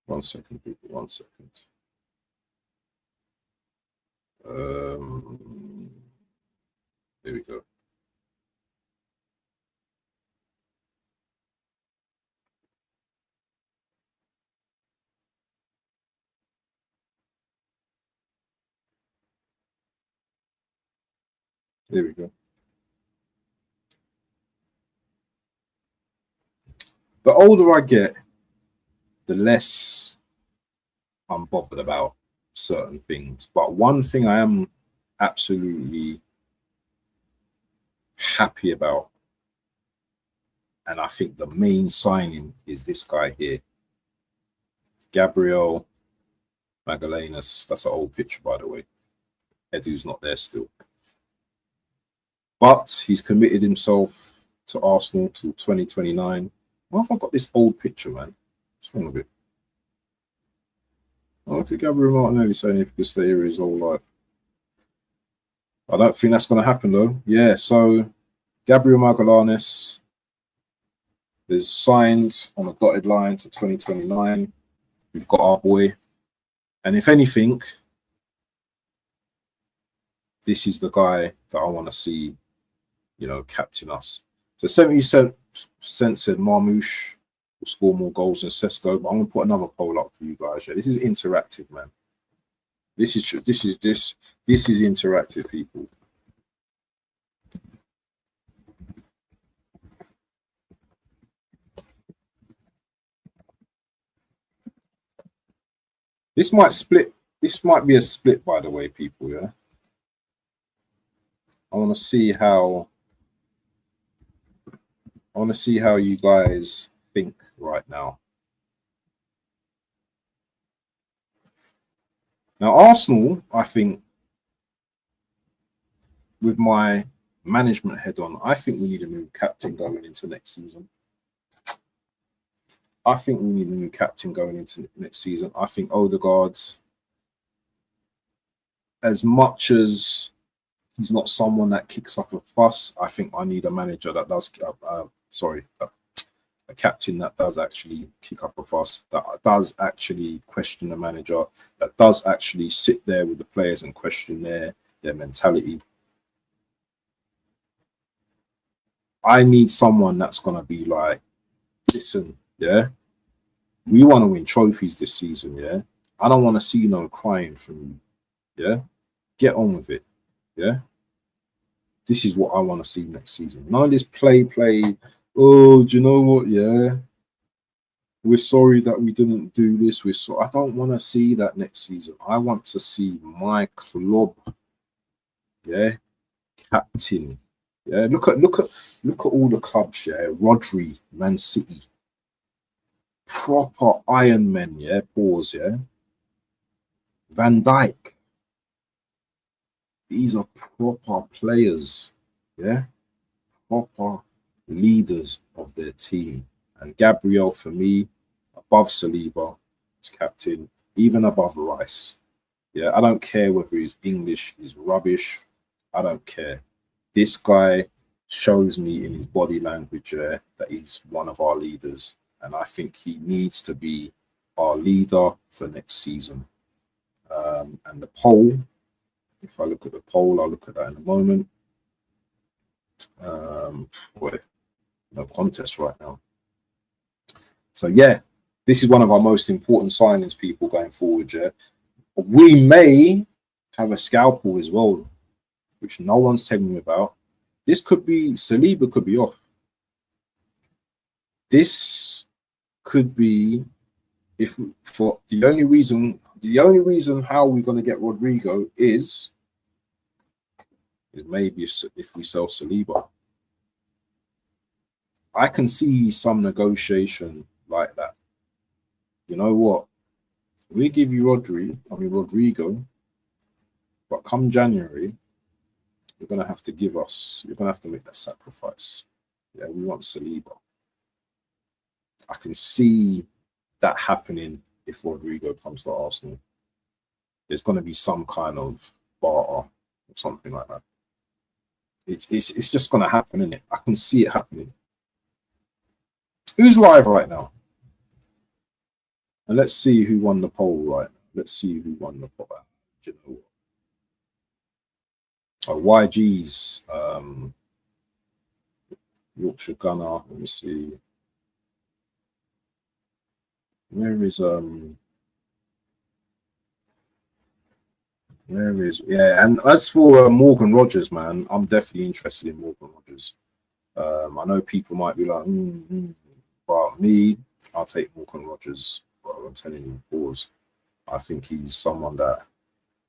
1 second, people. 1 second. Here we go. Here we go. The older I get, the less I'm bothered about certain things. But one thing I am absolutely happy about, and I think the main signing is this guy here, Gabriel Magalhaes. That's an old picture, by the way. Edu's not there still. But he's committed himself to Arsenal till 2029. Why have I got this old picture, man? What's wrong with it? I don't think Gabriel Martinelli saying if he could stay here his whole life. I don't think that's going to happen, though. Yeah, so Gabriel Magalhaes is signed on a dotted line to 2029. We've got our boy. And if anything, this is the guy that I want to see, you know, captain us. So 70% said Marmoush will score more goals than Sesko. But I'm going to put another poll up for you guys. Yeah, this is interactive, man. This is interactive, people. This might split. This might be a split, by the way, people. Yeah. I want to see how you guys think right now. Now, Arsenal, I think, with my management head on, I think we need a new captain going into next season. I think we need a new captain going into next season. I think Odegaard, as much as he's not someone that kicks up a fuss, I think I need a manager that does, a captain that does actually kick up a fuss, that does actually question the manager, that does actually sit there with the players and question their mentality. I need someone that's going to be like, listen, yeah, we want to win trophies this season, yeah. I don't want to see no crying from you, yeah. Get on with it, yeah. This is what I want to see next season. None of this play. Oh, do you know what? Yeah, we're sorry that we didn't do this. I don't want to see that next season. I want to see my club, yeah, captain. Yeah, look at all the clubs, yeah. Rodri, Man City, proper Iron Men, yeah. Pause, yeah. Van Dijk, these are proper players, yeah, proper leaders of their team. And Gabriel, for me, above Saliba as captain, even above Rice. Yeah, I don't care whether his English is rubbish. I don't care. This guy shows me in his body language that he's one of our leaders. And I think he needs to be our leader for next season. And the poll, if I look at the poll, I'll look at that in a moment. Boy, no contest right now. So, yeah, this is one of our most important signings, people, going forward. Yeah, we may have a scalpel as well, which no one's telling me about. This could be Saliba could be off. This could be for the only reason how we're going to get Rodrigo is maybe if we sell Saliba. I can see some negotiation like that. You know what? We give you Rodrigo, but come January, you're going to have to make that sacrifice. Yeah, we want Saliba. I can see that happening if Rodrigo comes to Arsenal. There's going to be some kind of barter or something like that. It's just going to happen, isn't it? I can see it happening. Who's live right now? And let's see who won the poll right now. Let's see who won the poll. Do you know what? YG's Yorkshire Gunner. Let me see. Where is yeah? And as for Morgan Rogers, man, I'm definitely interested in Morgan Rogers. I know people might be like, but me, I'll take Morgan Rogers. Bro, I'm telling you, pause. I think he's someone that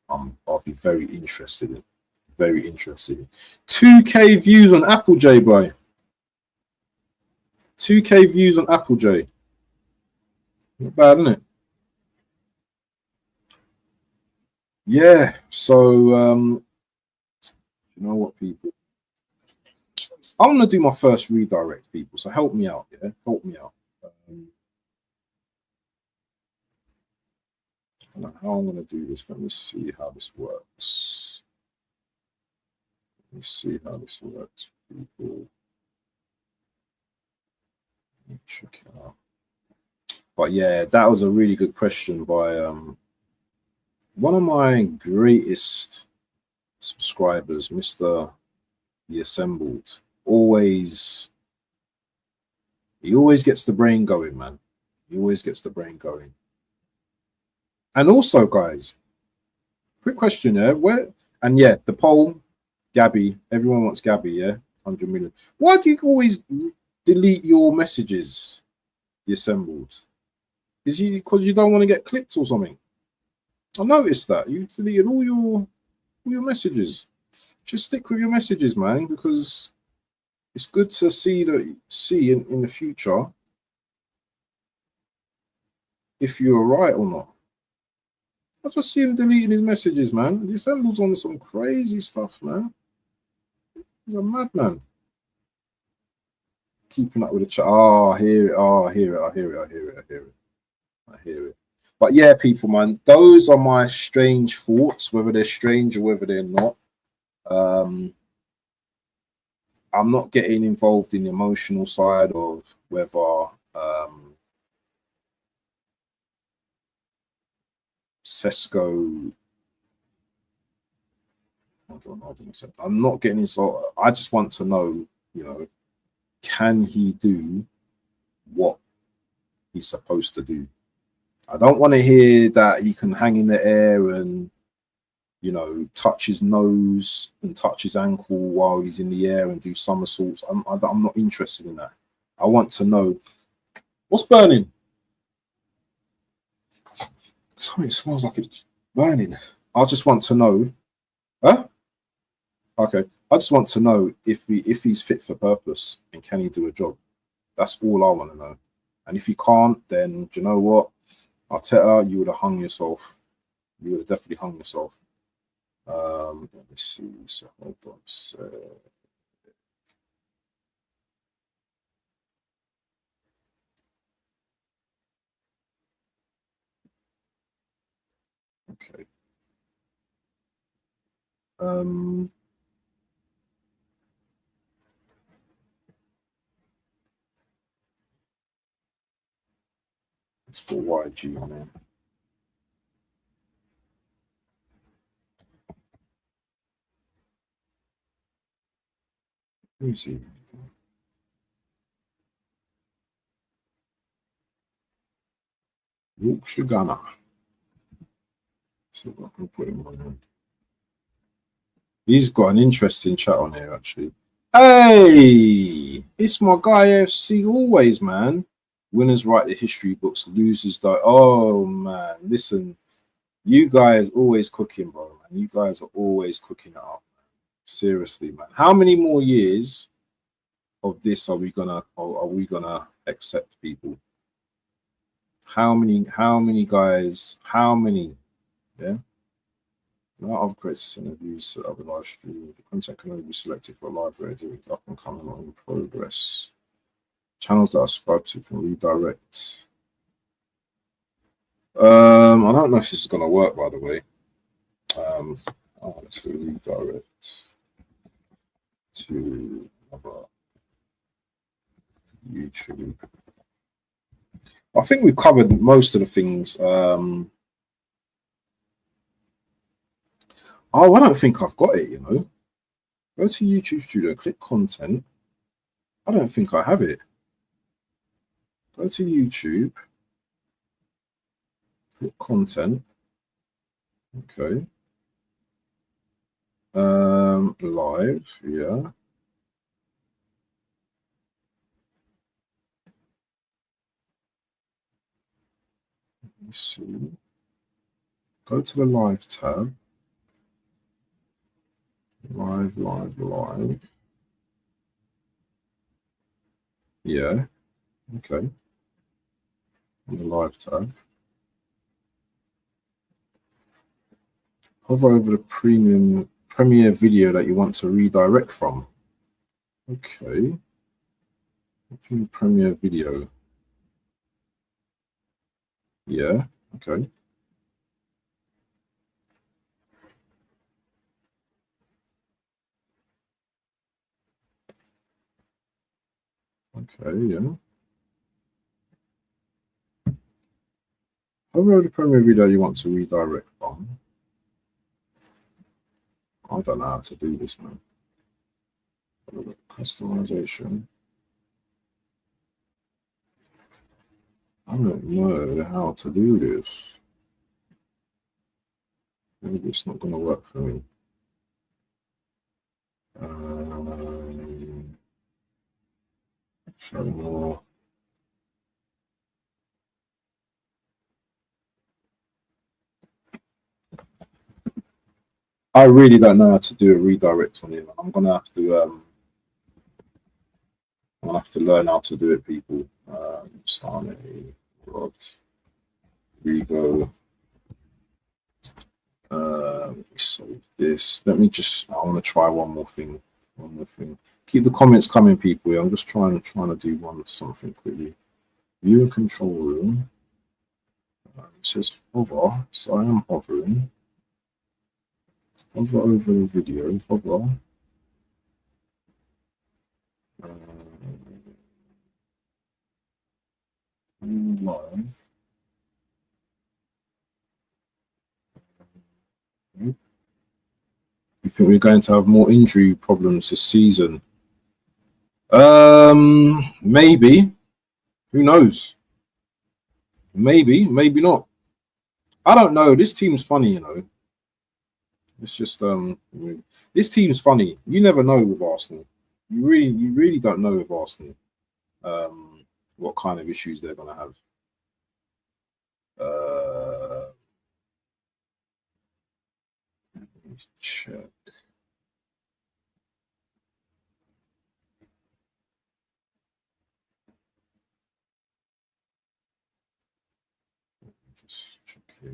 I'll be very interested in. Very interested in. 2K views on Applej, bro. 2K views on Applej. Not bad, isn't it? Yeah. So, you know what, people? I'm gonna do my first redirect, people. So help me out, yeah. Help me out. I don't know how I'm gonna do this. Let me see how this works. Let me see how this works, people. Check it out. But yeah, that was a really good question by one of my greatest subscribers, Mr. The Assembled. He always gets the brain going, man. He always gets the brain going. And also, guys, quick question, yeah. The poll, Gabby, everyone wants Gabby, yeah? 100 million. Why do you always delete your messages, The Assembled? Is it because you don't want to get clipped or something? I noticed that. You deleted all your messages. Just stick with your messages, man, because it's good to see in the future if you're right or not. I just see him deleting his messages, man. The Assemble's on some crazy stuff, man. He's a madman. Keeping up with the chat. I hear it. But yeah, people, man, those are my strange thoughts, whether they're strange or whether they're not. I'm not getting involved in the emotional side of whether Sesko. I'm not getting so. I just want to know, can he do what he's supposed to do. I don't want to hear that he can hang in the air and, you know, touch his nose and touch his ankle while he's in the air and do somersaults. I'm not interested in that. I want to know what's burning. Something smells like it's burning. I just want to know. Huh? Okay. I just want to know if he's fit for purpose and can he do a job. That's all I want to know. And if he can't, then do you know what? Arteta, you would have hung yourself. You would have definitely hung yourself. Let me see. So hold on. So, okay. Let's put YG on there. Let me see. Yorkshire Gunner. So I can put him on there. He's got an interesting chat on here, actually. Hey, it's my guy FC always, man. Winners write the history books, losers die. Oh man, listen, you guys always cooking, bro. Man. You guys are always cooking it up. Man. Seriously, man. How many more years of this are we gonna accept, people? How many guys? How many? Yeah. No other creators interviews set up a live stream. The content can only be selected for a live radio up and coming on in progress. Channels that are subscribed to can redirect. I don't know if this is gonna work, by the way. To redirect to another YouTube. I think we've covered most of the things. Oh, I don't think I've got it, you know. Go to YouTube Studio, click content. I don't think I have it. Go to YouTube, click content. Okay. Live, yeah. Let me see. Go to the live tab. Live. Yeah. Okay. On the live tab. Hover over the premiere video that you want to redirect from. Okay. Premiere video. Yeah. Okay. Okay, yeah. Hover over the premiere video you want to redirect from. I don't know how to do this, man. Customization. I don't know how to do this. Maybe it's not going to work for me. Show more. I really don't know how to do a redirect on it. I'm gonna have to learn how to do it, people. Sane, Rodrigo. So this. Let me just. I want to try one more thing. Keep the comments coming, people. I'm just trying to do something quickly. View and control room. It says hover, so I am hovering. Hover over the video. Hover. Live. You think we're going to have more injury problems this season? Maybe. Who knows? Maybe, maybe not. I don't know. This team's funny, you know. It's just this team's funny. You never know with Arsenal. You really don't know with Arsenal what kind of issues they're gonna have. Let's check. Just check here.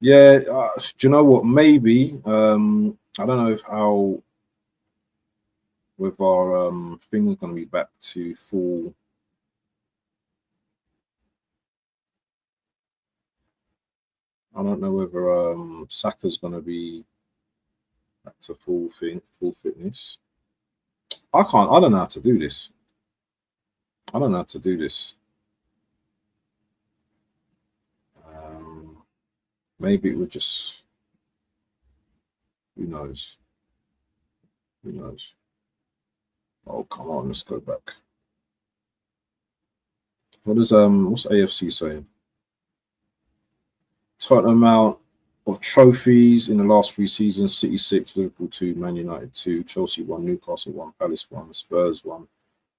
Yeah, do you know what? Maybe I don't know if how with our thing going to be back to full. I don't know whether Saka's going to be back to full fitness. I don't know how to do this. I don't know how to do this. Maybe it would just. Who knows? Who knows? Oh, come on, let's go back. What is what's AFC saying? Total amount of trophies in the last 3 seasons: City 6, Liverpool 2, Man United 2, Chelsea 1, Newcastle 1, Palace 1, Spurs 1,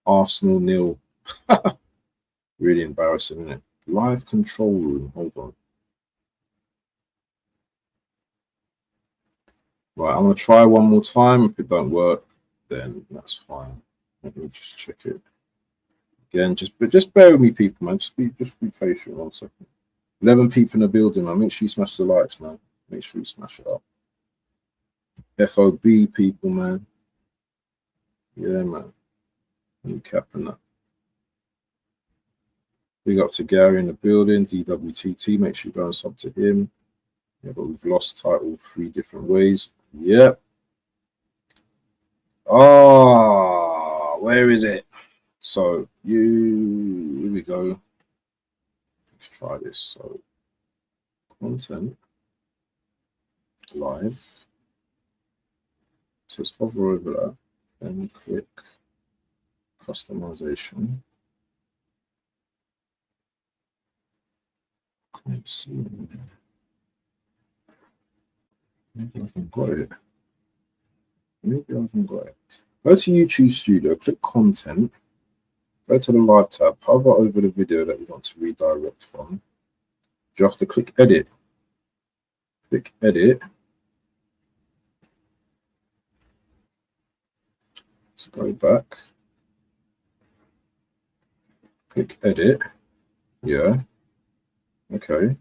Arsenal 0. Really embarrassing, isn't it? Live control room. Hold on. Right, I'm gonna try one more time. If it don't work, then that's fine. Let me just check it again. Just bear with me, people, man. Just be patient. 1 second. 11 people in the building, man. Make sure you smash the likes, man. Make sure you smash it up. FOB people, man. Yeah, man. I'm capping that. Big up to Gary in the building. DWTT. Make sure you go and sub to him. Yeah, but we've lost title 3 different ways. Yep. Oh, where is it? So here we go. Let's try this. So content live. So let's hover over that. Then click customization. Can't see. Maybe I haven't got it. Maybe I haven't got it. Go to YouTube Studio, click content, go to the live tab, hover over the video that you want to redirect from. You have to click edit. Click edit. Let's go back. Click edit. Yeah. Okay.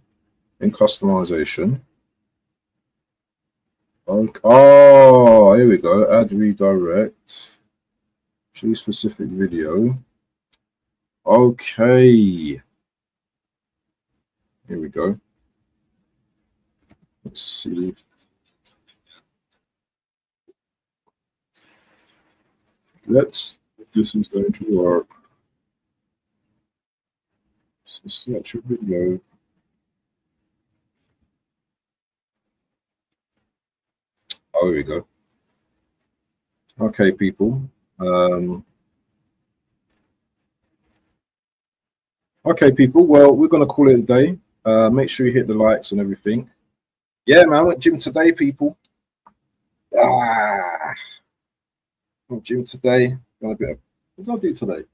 In customization. Okay. Oh, here we go. Add redirect. Choose specific video. Okay. Here we go. Let's see. Let's if this is going to work. So select your video. Oh, here we go. Okay, people. Okay, people. Well, we're going to call it a day. Make sure you hit the likes and everything. Yeah, man. I went gym today, people. Went gym today. Done a bit of, what did I do today?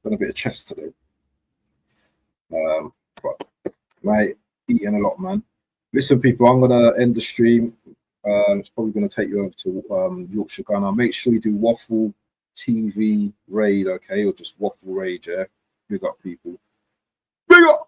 Done a bit of chest today. But, mate, eating a lot, man. Listen, people, I'm going to end the stream. It's probably going to take you over to Yorkshire Gunner. Make sure you do Waffle TV Raid, okay? Or just Waffle Raid, yeah? Big up, people. Big up!